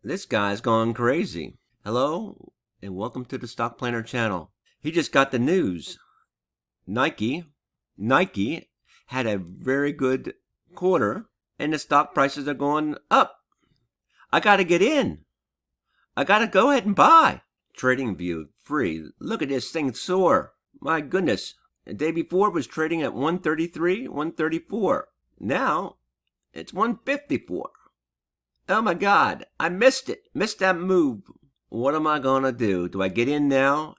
This guy's gone crazy. Hello, and welcome to the Stock Planner channel. He just got the news. Nike had a very good quarter, and the stock prices are going up. I gotta get in. I gotta go ahead and buy. Trading View free. Look at this thing soar. My goodness. The day before it was trading at 133, 134. Now it's 154. Oh my God, I missed it. Missed that move. What am I going to do? Do I get in now?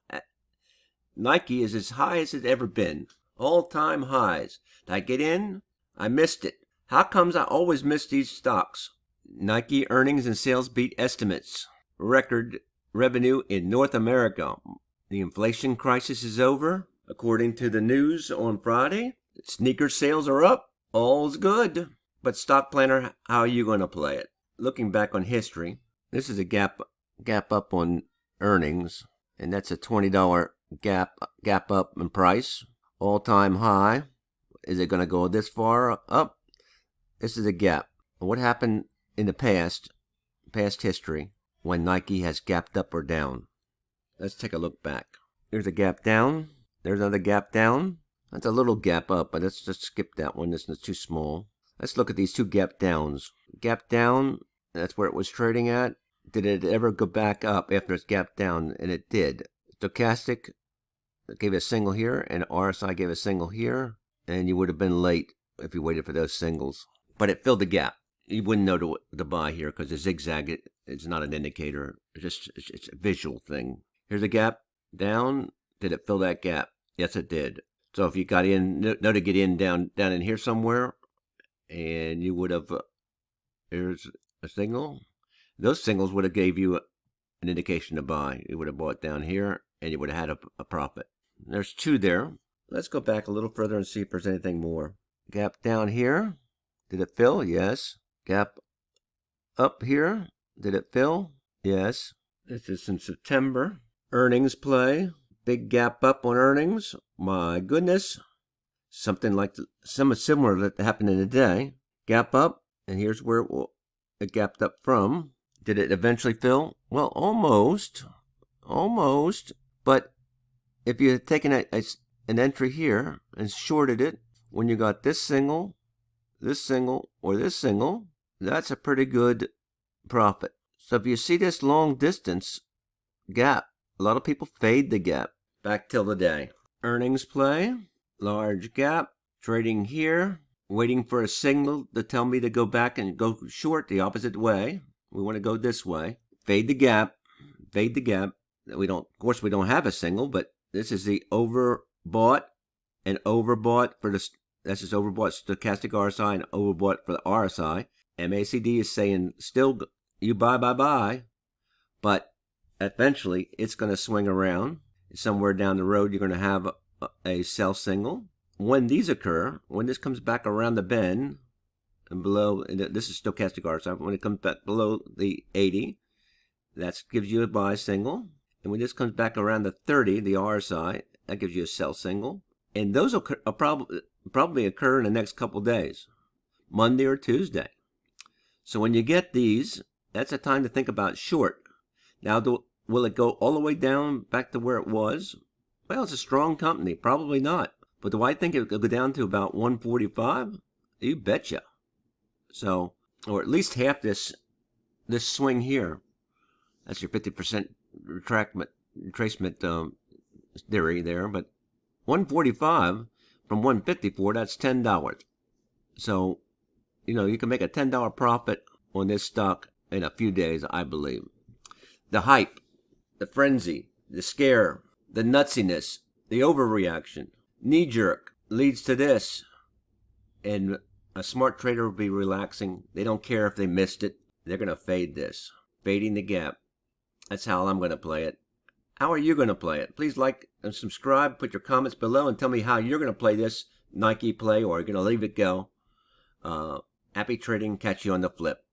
Nike is as high as it's ever been. All-time highs. Did I get in? I missed it. How comes I always miss these stocks? Nike earnings and sales beat estimates. Record revenue in North America. The inflation crisis is over. According to the news on Friday, sneaker sales are up. All's good. But Stock Planner, how are you going to play it? Looking back on history, this is a gap up on earnings, and that's a $20 gap up in price, all-time high. Is it going to go this far up? This is a gap. What happened in the past history, when Nike has gapped up or down? Let's take a look back. Here's a gap down. There's another gap down. That's a little gap up, but let's just skip that one. This is too small. Let's look at these two gap downs. Gap down, that's where it was trading at. Did it ever go back up after it's gapped down? And it did. Stochastic gave a single here, and RSI gave a single here, and you would have been late if you waited for those singles. But it filled the gap. You wouldn't know to buy here because the zigzag, it's not an indicator. It's a visual thing. Here's a gap down. Did it fill that gap? Yes, it did. So if you got in, know to get in down in here somewhere, and you would have, here's a signal. Those signals would have gave you an indication to buy. You would have bought down here, and you would have had a profit. There's two there. Let's go back a little further and see if there's anything more. Gap down here. Did it fill? Yes. Gap up here. Did it fill? Yes. This is in September. Earnings play. Big gap up on earnings. My goodness. Something similar that happened in a day. Gap up, and here's where it gapped up from. Did it eventually fill? Well, almost. But if you had taken an entry here and shorted it, when you got this single, or this single, that's a pretty good profit. So if you see this long distance gap, a lot of people fade the gap. Back till the day. Earnings play. Large gap. Trading here. Waiting for a signal to tell me to go back and go short the opposite way. We want to go this way. Fade the gap. Of course, we don't have a signal, but this is the overbought and overbought for the. This is overbought stochastic RSI and overbought for the RSI. MACD is saying still you buy, but eventually it's going to swing around. Somewhere down the road, you're going to have a sell signal. When these occur, when this comes back around the bend and below, and this is stochastic RSI, when it comes back below the 80, that gives you a buy signal. And when this comes back around the 30, the RSI, that gives you a sell signal. And those will probably occur in the next couple days, Monday or Tuesday. So when you get these, that's a time to think about short. Now, will it go all the way down back to where it was? Well, it's a strong company. Probably not. But do I think it will go down to about 145? You betcha. So, or at least half this swing here. That's your 50% retracement theory there. But 145 from 154, that's $10. So, you can make a $10 profit on this stock in a few days, I believe. The hype, the frenzy, the scare, the nutsiness, the overreaction, knee-jerk leads to this. And a smart trader will be relaxing. They don't care if they missed it. They're going to fade this. Fading the gap. That's how I'm going to play it. How are you going to play it? Please like and subscribe. Put your comments below and tell me how you're going to play this Nike play, or you're going to leave it go. Happy trading. Catch you on the flip.